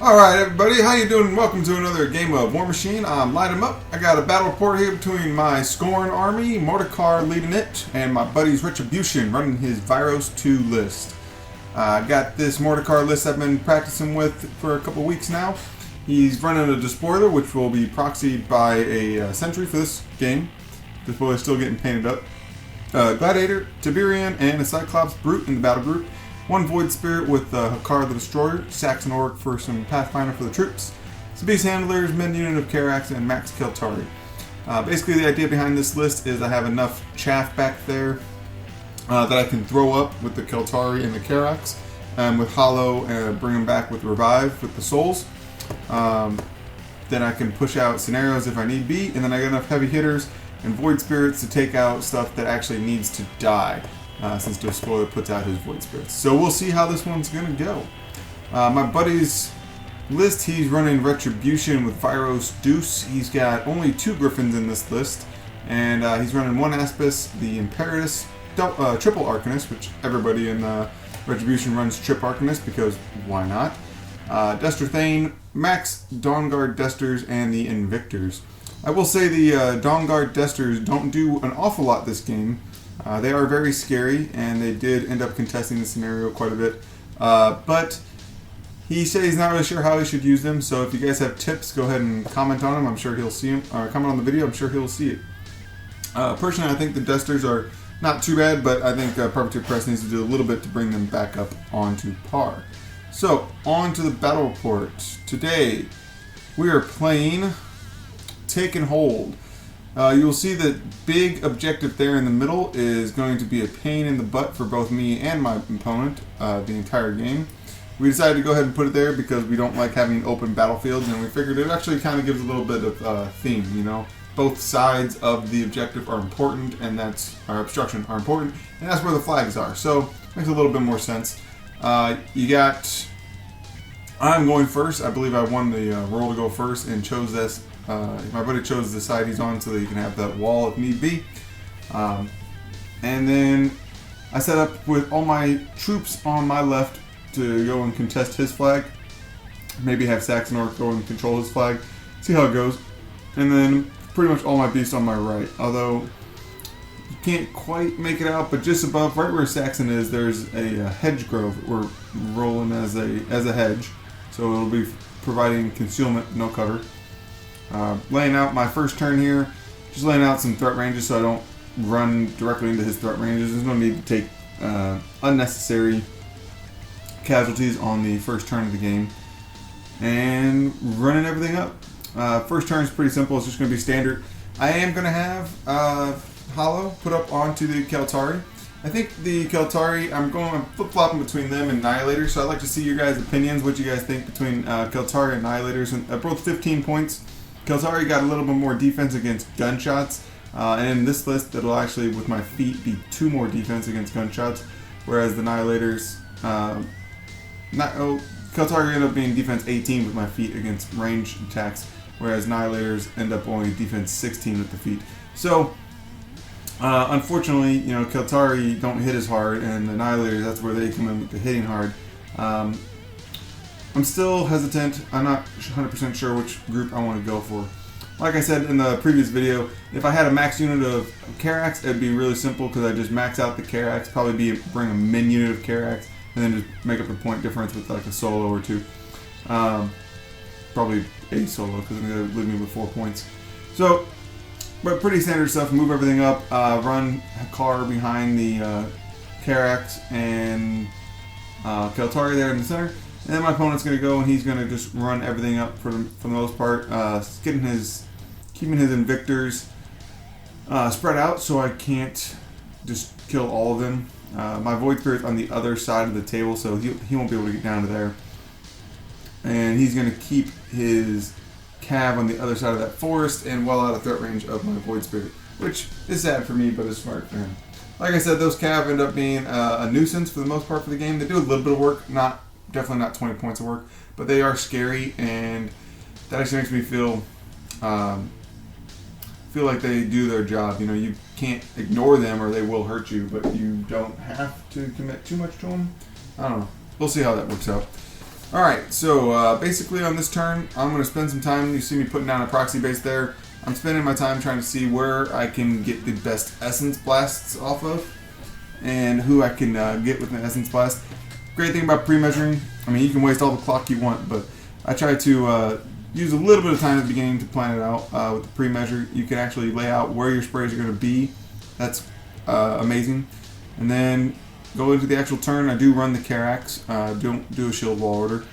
Alright everybody, how you doing? Welcome to another game of War Machine. I'm Lightem'up. I got a battle report here between my Skorne army, Mordikaar leading it, and my buddy's Retribution running his Vyros 2 list. I got this Mordikaar list I've been practicing with for a couple weeks now. He's running a Despoiler, which will be proxied by a Sentry for this game. Despoiler's still getting painted up. Gladiator, Tiberion, and a Cyclops Brute in the battle group. One Void Spirit with Hakaar the Destoryer, Saxon Orrik for some Pathfinder for the troops, some Beast Handlers, Mid Unit of Karax, and Max Keltarii. Basically, the idea behind this list is I have enough chaff back there that I can throw up with the Keltarii and the Karax, and with Hollow bring them back with Revive with the Souls. Then I can push out scenarios if I need be, and then I got enough heavy hitters and Void Spirits to take out stuff that actually needs to die. Since Despoiler puts out his Void Spirits. So we'll see how this one's going to go. My buddy's list, he's running Retribution with Vyros Deuce. He's got only 2 Griffons in this list. And he's running 1 Aspis, the Imperatus, triple Arcanist, which everybody in Retribution runs triple Arcanist because why not? Destor Thane, Max Dawnguard Destors, and the Invictors. I will say the Dawnguard Destors don't do an awful lot this game. They are very scary, and they did end up contesting the scenario quite a bit. But he said he's not really sure how he should use them, so if you guys have tips, go ahead and comment on them. I'm sure he'll see them. Or comment on the video, I'm sure he'll see it. Personally, I think the Destors are not too bad, but I think Perpetual Press needs to do a little bit to bring them back up onto par. So, on to the battle report. Today, we are playing Take and Hold. You'll see that big objective there in the middle is going to be a pain in the butt for both me and my opponent the entire game. We decided to go ahead and put it there because we don't like having open battlefields, and we figured it actually kind of gives a little bit of theme, you know. Both sides of the objective are important, and that's our obstruction are important, and that's where the flags are. So it makes a little bit more sense. You got. I'm going first. I believe I won the roll to go first and chose this. My buddy chose the side he's on so that he can have that wall if need be. And then I set up with all my troops on my left to go and contest his flag. Maybe have Saxon Orrik go and control his flag. See how it goes. And then pretty much all my beasts on my right. Although you can't quite make it out, but just above, right where Saxon is, there's a hedge grove that we're rolling as a hedge. So it'll be providing concealment, no cover. Laying out my first turn here, just laying out some threat ranges so I don't run directly into his threat ranges. There's no need to take unnecessary casualties on the first turn of the game. And running everything up. First turn is pretty simple, it's just going to be standard. I am going to have Hollow put up onto the Keltarii. I think the Keltarii, I'm flip-flopping between them and Annihilators, so I'd like to see your guys' opinions, what you guys think between Keltarii and Annihilators. And both 15 points. Keltarii got a little bit more defense against gunshots, and in this list it'll actually, with my feet, be 2 more defense against gunshots, whereas the Annihilators, Keltarii end up being defense 18 with my feet against range attacks, whereas Annihilators end up only defense 16 with the feet. So, unfortunately, you know, Keltarii don't hit as hard, and the Annihilators, that's where they come in with the hitting hard. I'm still hesitant. I'm not 100% sure which group I want to go for. Like I said in the previous video, if I had a max unit of Karax, it'd be really simple because I just max out the Karax, probably bring a min unit of Karax, and then just make up the point difference with like a solo or 2. Probably a solo because it's going to leave me with 4 points. So, but pretty standard stuff. Move everything up. Run Hakaar behind the Karax and Keltarii there in the center. And then my opponent's going to go and he's going to just run everything up for the most part, keeping his Invictors spread out so I can't just kill all of them. My Void Spirit's on the other side of the table, so he won't be able to get down to there. And he's going to keep his Cav on the other side of that forest and well out of threat range of my Void Spirit, which is sad for me, but is smart for him. Like I said, those Cav end up being a nuisance for the most part for the game. They do a little bit of work, definitely not 20 points of work, but they are scary, and that actually makes me feel like they do their job. You know, you can't ignore them or they will hurt you, but you don't have to commit too much to them. I don't know. We'll see how that works out. Alright, so basically on this turn, I'm going to spend some time. You see me putting down a proxy base there. I'm spending my time trying to see where I can get the best Essence Blasts off of, and who I can get with an Essence Blast. Great thing about pre-measuring, I mean, you can waste all the clock you want, but I try to use a little bit of time at the beginning to plan it out. With the pre-measure, you can actually lay out where your sprays are going to be. That's amazing. And then go into the actual turn. I do run the Karax. Don't do a shield wall order.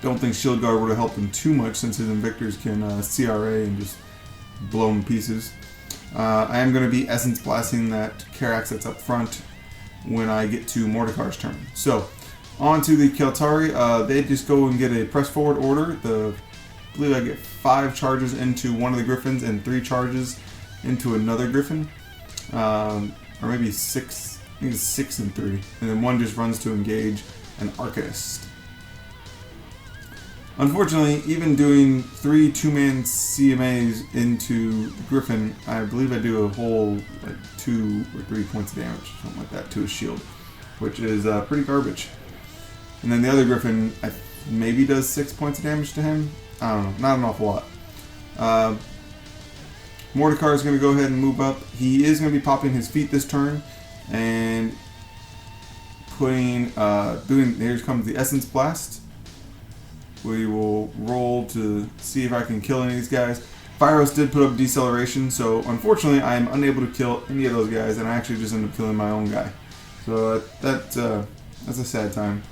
Don't think shield guard would have helped him too much since his Invictors can CRA and just blow him to pieces. I am going to be Essence Blasting that Karax that's up front when I get to Mordikaar's turn. So, on to the Keltarii. They just go and get a press forward order. I believe I get 5 charges into one of the Griffins and 3 charges into another Griffin. Or maybe 6. I think it's 6 and 3. And then one just runs to engage an Arcanist. Unfortunately, even doing 3 2-man CMAs into the Griffin, I believe I do a whole like 2 or 3 points of damage, something like that, to his shield, which is pretty garbage. And then the other Griffin maybe does 6 points of damage to him. I don't know, not an awful lot. Mordikaar is going to go ahead and move up. He is going to be popping his feet this turn and putting here comes the Essence Blast. We will roll to see if I can kill any of these guys. Vyros did put up deceleration, so unfortunately I am unable to kill any of those guys, and I actually just end up killing my own guy. So that's a sad time.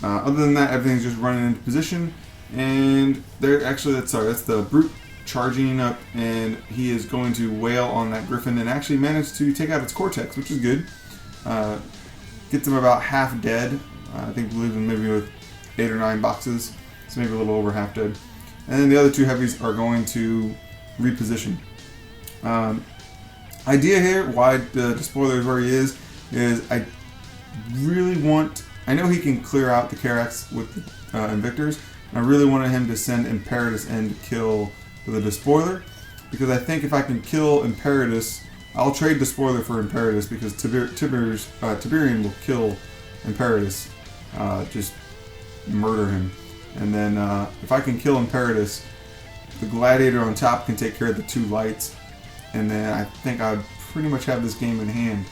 Other than that, everything's just running into position, and that's the Brute charging up, and he is going to wail on that Griffin and actually manage to take out its Cortex, which is good. Gets him about half dead. I think leaves him maybe with 8 or 9 boxes, so maybe a little over half dead. And then the other 2 heavies are going to reposition. Idea here, why the Despoiler is where he is I really want, I know he can clear out the Karax with the Invictors, and I really wanted him to send Imperatus in to kill the Despoiler, because I think if I can kill Imperatus, I'll trade Despoiler for Imperatus, because Tiberion will kill Imperatus, just murder him. And then if I can kill Imperatus, the Gladiator on top can take care of the 2 lights, and then I think I'd pretty much have this game in hand.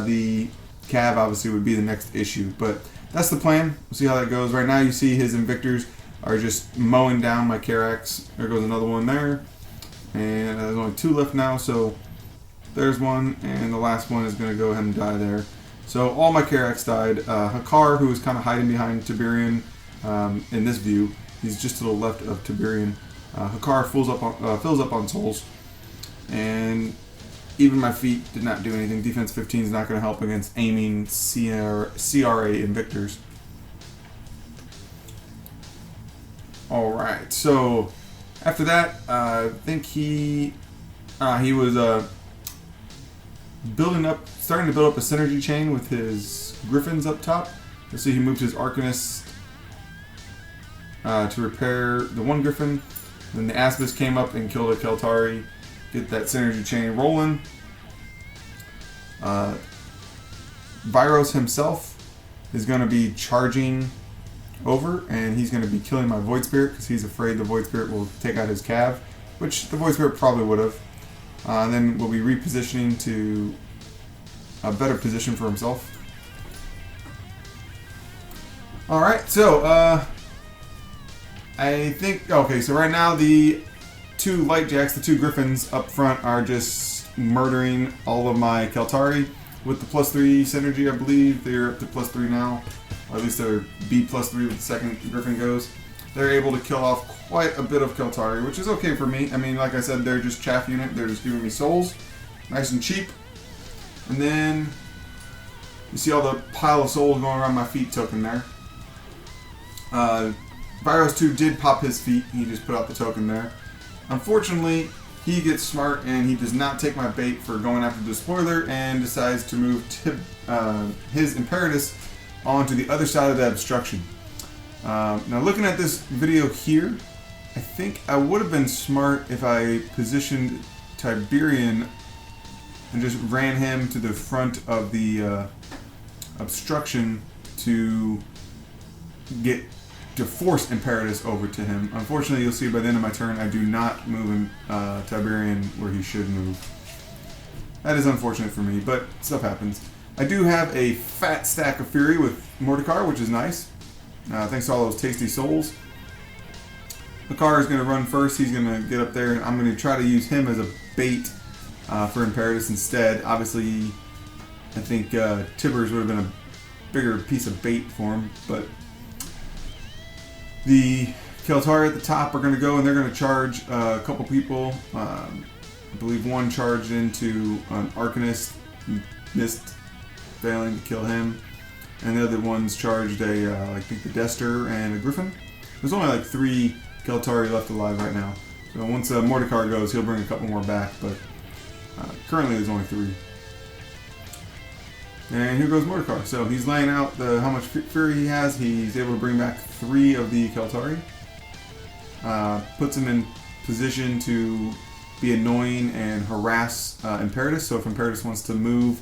The Cav obviously would be the next issue, but that's the plan. We'll see how that goes. Right now you see his Invictors are just mowing down my Karax. There goes another one there, and there's only 2 left now, so there's one, and the last one is going to go ahead and die there. So all my Karax died. Hakaar, who is kind of hiding behind Tiberion in this view, he's just to the left of Tiberion. Hakaar fills up on souls, and even my feet did not do anything. Defense 15 is not going to help against aiming CRA Invictors. Alright, so after that, I think he was starting to build up a synergy chain with his Griffins up top. You'll see he moved his Arcanist to repair the one Griffin. Then the Aspis came up and killed a Keltarii. Get that synergy chain rolling. Vyros himself is going to be charging over, and he's going to be killing my Void Spirit because he's afraid the Void Spirit will take out his Cav, which the Void Spirit probably would have. And then we'll be repositioning to a better position for himself. Alright, so I think, okay, so right now the 2 Lightjacks, the 2 Griffins up front are just murdering all of my Keltarii with the +3 synergy. I believe they're up to +3 now, or at least they're B +3 with the second Griffin goes. They're able to kill off quite a bit of Keltarii, which is okay for me. I mean, like I said, they're just chaff unit. They're just giving me souls, nice and cheap. And then you see all the pile of souls going around my feet token there. Vyros 2 did pop his feet. He just put out the token there. Unfortunately, he gets smart and he does not take my bait for going after the Despoiler and decides to move his Imperatus onto the other side of the obstruction. Now looking at this video here, I think I would have been smart if I positioned Tiberion and just ran him to the front of the obstruction to to force Imperatus over to him. Unfortunately, you'll see by the end of my turn, I do not move him Tiberion where he should move. That is unfortunate for me, but stuff happens. I do have a fat stack of Fury with Mordikaar, which is nice. Thanks to all those tasty souls. Hakaar is going to run first. He's going to get up there, and I'm going to try to use him as a bait for Imperatus instead. Obviously, I think Tibbers would have been a bigger piece of bait for him, but the Keltarii at the top are going to go, and they're going to charge a couple people. I believe one charged into an Arcanist, missed, failing to kill him, and the other ones charged I think the Destor and a Griffon. There's only like 3 Keltarii left alive right now. So once Mordikaar goes, he'll bring a couple more back, but currently there's only 3. And here goes Mordikaar. So he's laying out how much fury he has. He's able to bring back 3 of the Keltarii. Puts him in position to be annoying and harass Imperatus. So if Imperatus wants to move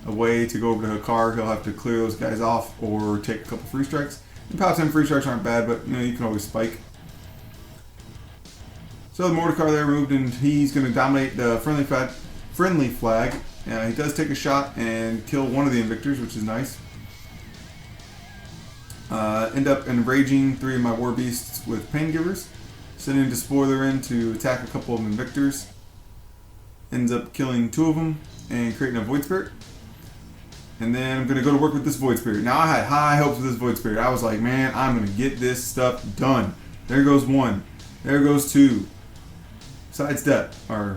away to go over to Hakaar, he'll have to clear those guys off or take a couple free strikes. And power 10 free strikes aren't bad, but you can always spike. So the Mordikaar there moved, and he's going to dominate the friendly flag. He does take a shot and kill one of the Invictors, which is nice. End up enraging 3 of my War Beasts with Paingivers. Sending Despoiler in to attack a couple of Invictors. Ends up killing 2 of them and creating a Void Spirit. And then I'm going to go to work with this Void Spirit. Now I had high hopes with this Void Spirit. I was like, man, I'm going to get this stuff done. There goes 1. There goes 2. Sidestep, or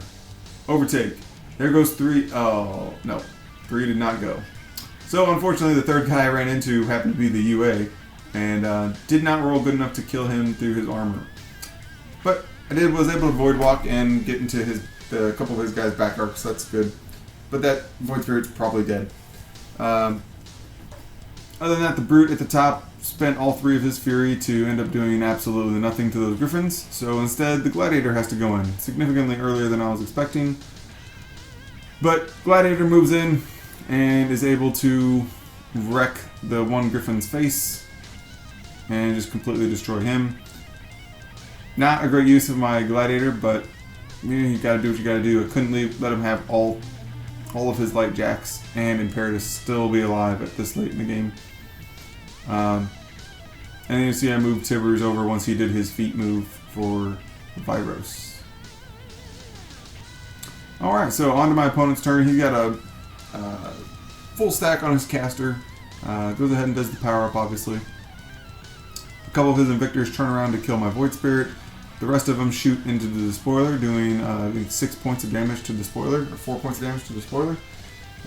overtake. There goes 3. Oh, no. 3 did not go. So, unfortunately, the third guy I ran into happened to be the UA, and did not roll good enough to kill him through his armor. But I was able to Void Walk and get into a couple of his guys' back arcs, so that's good. But that Void Spirit's probably dead. Other than that, the Brute at the top spent all 3 of his fury to end up doing absolutely nothing to those Griffins. So instead, the Gladiator has to go in, significantly earlier than I was expecting. But Gladiator moves in and is able to wreck the one Griffin's face and just completely destroy him. Not a great use of my Gladiator, but you gotta do what you gotta do. I couldn't let him have all of his light jacks and Imperatus still be alive at this late in the game. And then you see I moved Tibbers over once he did his feet move for Vyros. Alright, so on to my opponent's turn. He's got a full stack on his caster. Goes ahead and does the power up, obviously. A couple of his Invictors turn around to kill my Void Spirit. The rest of them shoot into the Despoiler, doing I think 6 points of damage to Despoiler, or 4 points of damage to Despoiler.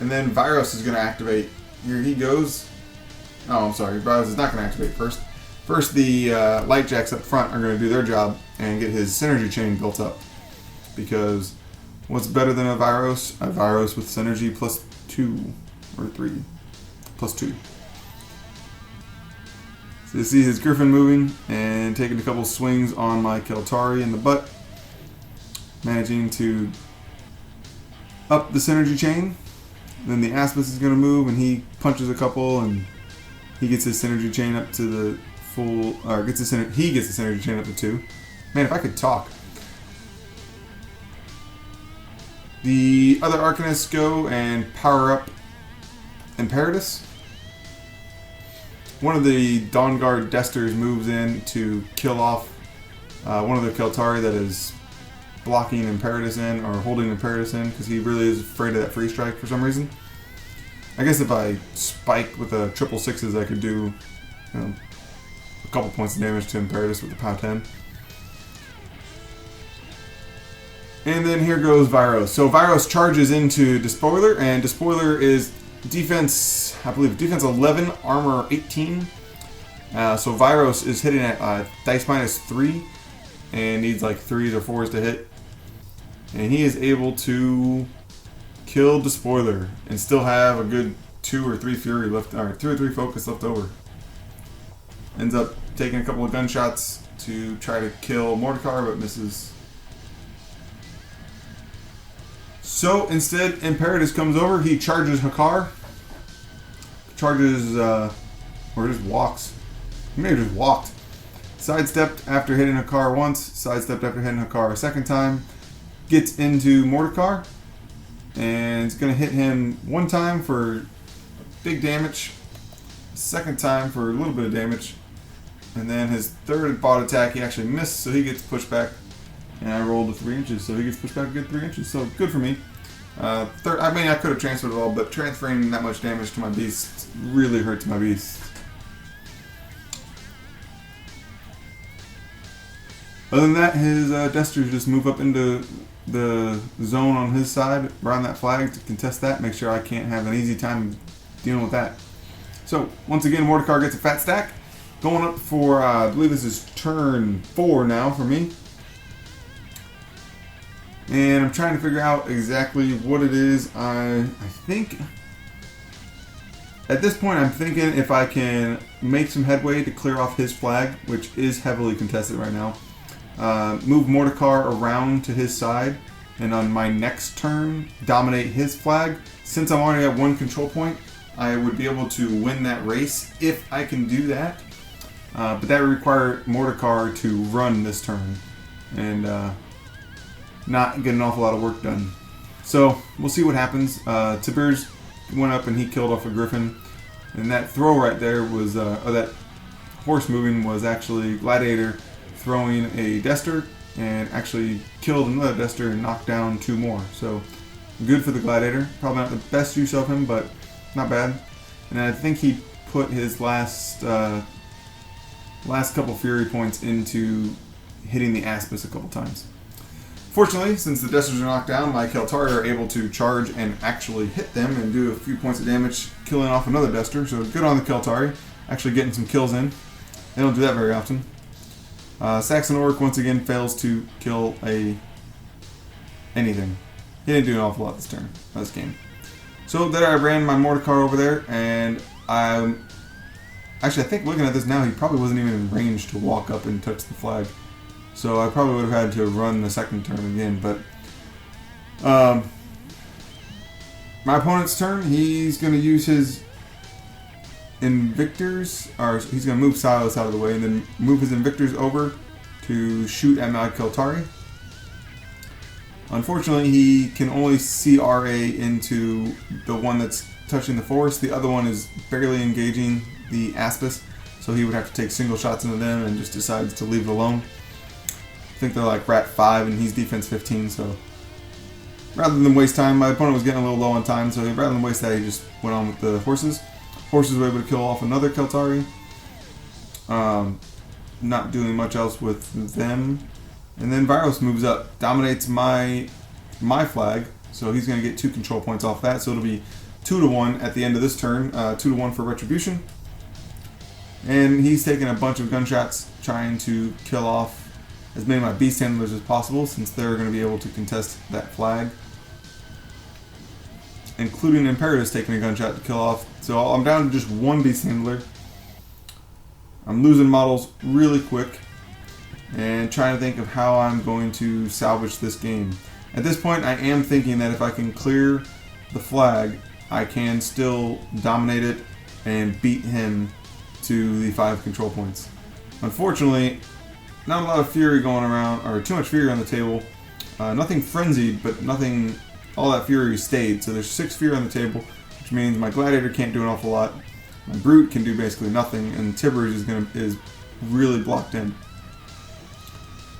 And then Vyros is going to activate. Here he goes. Oh, I'm sorry. Vyros is not going to activate first. First, the light jacks up front are going to do their job and get his synergy chain built up. Because what's better than a Vyros? A Vyros with synergy plus 2 or 3. Plus 2. So you see his Griffon moving and taking a couple swings on my Keltarii in the butt. Managing to up the synergy chain. Then the Aspis is going to move and he punches a couple and he gets his synergy chain up to the full, or he gets the synergy chain up to 2. Man, if I could talk. The other Arcanists go and power up Imperatus. One of the Dawnguard Destors moves in to kill off one of the Keltarii that is blocking Imperatus in, or holding Imperatus in, because he really is afraid of that free strike for some reason. I guess if I spike with a 666s, I could do a couple points of damage to Imperatus with the POW 10. And then here goes Vyros. So Vyros charges into Despoiler, and Despoiler is defense, I believe, defense 11, armor 18. So Vyros is hitting at dice minus 3 and needs like 3s or 4s to hit. And he is able to kill Despoiler and still have a good 2 or 3 fury left, or 2 or 3 focus left over. Ends up taking a couple of gunshots to try to kill Mordikaar, but misses. So instead, Imperatus comes over. He charges Hakaar. Charges, or just walks. He may have just walked. Sidestepped after hitting Hakaar once, sidestepped after hitting Hakaar a second time, gets into Mordikaar, and it's going to hit him one time for big damage, second time for a little bit of damage, and then his third bot attack he actually missed, so he gets pushed back, and I rolled 3 inches, so he gets pushed back a good 3 inches, so good for me. I mean, I could have transferred it all, but transferring that much damage to my beast really hurts my beast. Other than that, his Destors just move up into the zone on his side, around that flag to contest that, make sure I can't have an easy time dealing with that. So, once again, Mordikaar gets a fat stack. Going up for, I believe this is turn 4 now for me. And I'm trying to figure out exactly what it is. I think, at this point, I'm thinking if I can make some headway to clear off his flag, which is heavily contested right now. Move Mordikaar around to his side, and on my next turn, dominate his flag. Since I'm already at 1 control point, I would be able to win that race if I can do that. But that would require Mordikaar to run this turn, and not get an awful lot of work done. So, we'll see what happens. Tiberion went up and he killed off a Griffon, and that throw right there was, or that horse moving was actually Gladiator throwing a Destor, and actually killed another Destor and knocked down 2 more. So good for the Gladiator. Probably not the best use of him, but not bad. And I think he put his last couple Fury points into hitting the Aspis a couple times. Fortunately, since the Destors are knocked down, my Keltarii are able to charge and actually hit them and do a few points of damage, killing off another Destor. So good on the Keltarii, actually getting some kills in. They don't do that very often. Saxon Orrik once again fails to kill anything. He didn't do an awful lot this turn, this game. So then I ran my Mordikaar over there, and I think looking at this now, he probably wasn't even in range to walk up and touch the flag. So I probably would have had to run the second turn again, but my opponent's turn, he's going to use his Invictors, or he's going to move Sylys out of the way and then move his Invictors over to shoot at my Keltarii. Unfortunately, he can only CRA into the one that's touching the forest. The other one is barely engaging the Aspis, so he would have to take single shots into them and just decides to leave it alone. I think they're like Rat 5 and he's defense 15, so rather than waste time, my opponent was getting a little low on time, so rather than waste that, he just went on with the horses. Horses were able to kill off another Keltarii. Not doing much else with them. And then Vyros moves up, dominates my flag, so he's going to get 2 control points off that, so it'll be 2-1 at the end of this turn, 2-1 for Retribution. And he's taking a bunch of gunshots, trying to kill off as many of my beast handlers as possible, since they're going to be able to contest that flag. Including Imperatus taking a gunshot to kill off. So I'm down to just 1 beast handler. I'm losing models really quick, and trying to think of how I'm going to salvage this game. At this point, I am thinking that if I can clear the flag, I can still dominate it and beat him to the 5 control points. Unfortunately, not a lot of fury going around, or too much fury on the table. Nothing frenzied, but nothing, all that fury stayed. So there's 6 fury on the table, which means my Gladiator can't do an awful lot. My Brute can do basically nothing, and Tiberion is really blocked in.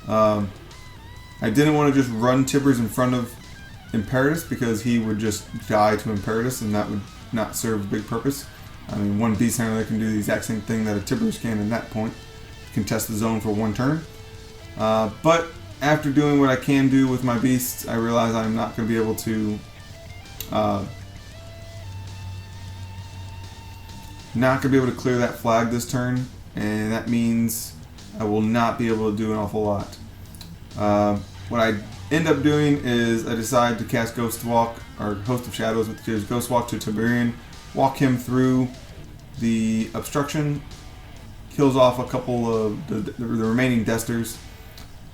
I didn't want to just run Tiberion in front of Imperatus because he would just die to Imperatus, and that would not serve a big purpose. I mean, 1 beast handler can do the exact same thing that a Tiberion can in that point, contest the zone for 1 turn. But after doing what I can do with my beasts, I realize I'm not going to be able to clear that flag this turn, and that means I will not be able to do an awful lot. What I end up doing is I decide to cast Ghost Walk, or Host of Shadows, which is Ghost Walk to Tiberion, walk him through the obstruction, kills off a couple of the remaining Destors,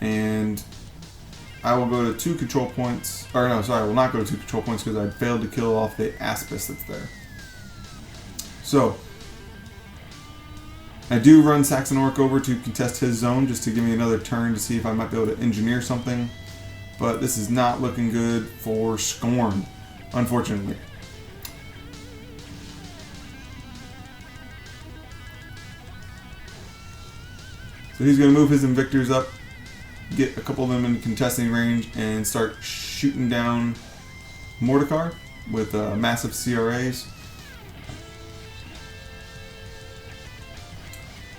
and I will go to 2 control points, or no, sorry, I will not go to 2 control points because I failed to kill off the Aspis that's there. So, I do run Saxon Orrik over to contest his zone just to give me another turn to see if I might be able to engineer something. But this is not looking good for Skorne, unfortunately. So he's going to move his Invictors up, get a couple of them in contesting range, and start shooting down Mordikaar with massive CRAs.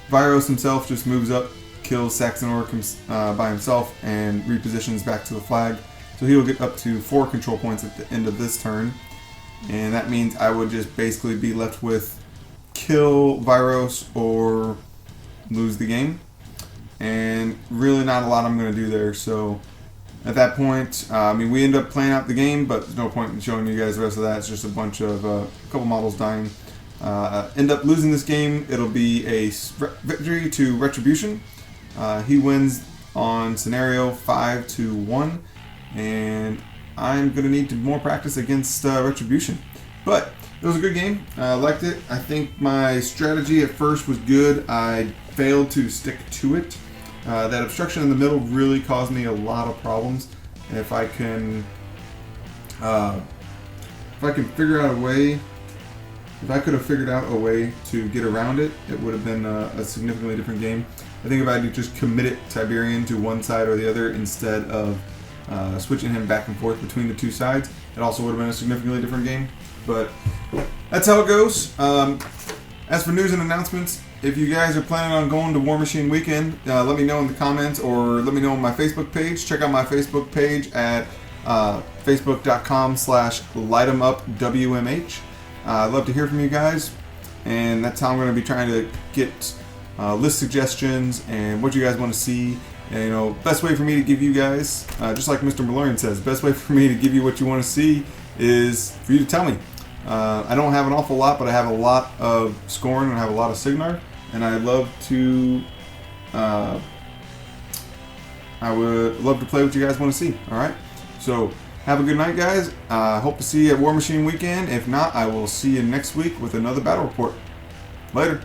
Vyros himself just moves up, kills Saxon Orrik by himself, and repositions back to the flag. So he will get up to 4 control points at the end of this turn. And that means I would just basically be left with kill Vyros or lose the game. And really not a lot I'm going to do there. So at that point, I mean, we end up playing out the game, but there's no point in showing you guys the rest of that. It's just a bunch of a couple models dying. End up losing this game. It'll be a victory to Retribution. He wins on scenario 5-1, and I'm going to need more practice against Retribution. But it was a good game. I liked it. I think my strategy at first was good. I failed to stick to it. That obstruction in the middle really caused me a lot of problems. And if I can figure out a way, if I could have figured out a way to get around it, it would have been a significantly different game. I think if I had just committed Tiberion to one side or the other instead of switching him back and forth between the two sides, it also would have been a significantly different game. But that's how it goes. As for news and announcements, if you guys are planning on going to War Machine Weekend, let me know in the comments or let me know on my Facebook page. Check out my Facebook page at facebook.com/lightemupwmh. I'd love to hear from you guys, and that's how I'm going to be trying to get list suggestions and what you guys want to see. And, you know, best way for me to give you guys, just like Mr. Malorian says, best way for me to give you what you want to see is for you to tell me. I don't have an awful lot, but I have a lot of Skorne and I have a lot of Signar, and I'd love to. I would love to play what you guys want to see. All right, so have a good night, guys. Hope to see you at War Machine Weekend. If not, I will see you next week with another battle report. Later.